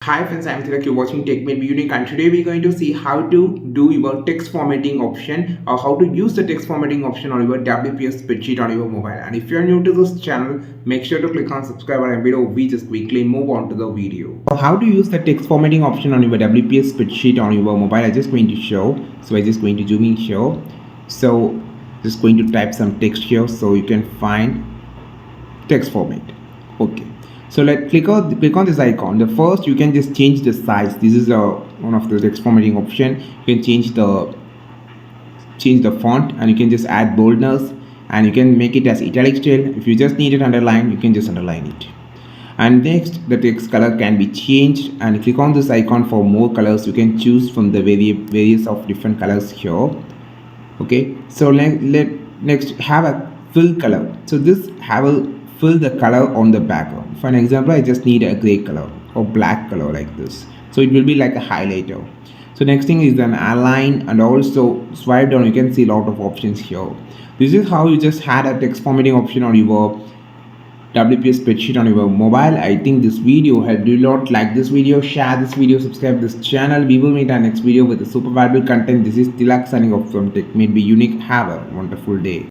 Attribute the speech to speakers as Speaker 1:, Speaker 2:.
Speaker 1: Hi friends, I'm Tilak. You're watching Tech Made Be Unique, and today we're going to see how to do your text formatting option or how to use the text formatting option on your WPS spreadsheet on your mobile. And if you're new to this channel, make sure to click on subscribe and below we just quickly move on to the video. So how to use the text formatting option on your WPS spreadsheet on your mobile, I'm just going to show. So I'm just going to zoom in here. So just going to type some text here so you can find text format. Okay, so let click on this icon. The first you can just change the size. This is one of the text formatting option. You can change the font, and you can just add boldness, and you can make it as italic style. If you just need it underline, you can just underline it. And next, the text color can be changed, and click on this icon for more colors. You can choose from the various of different colors here. Okay, so next have a fill color. So this have a fill the color on the background. For an example, I just need a gray color or black color like this, so it will be like a highlighter. So next thing is then align, and also swipe down, you can see a lot of options here. This is how you just had a text formatting option on your WPS spreadsheet on your mobile. I think this video helped you a lot. Like this video, share this video, subscribe this channel. We will meet our next video with a super valuable content. This is Tilak signing off from Tech Made Be Unique. Have a wonderful day.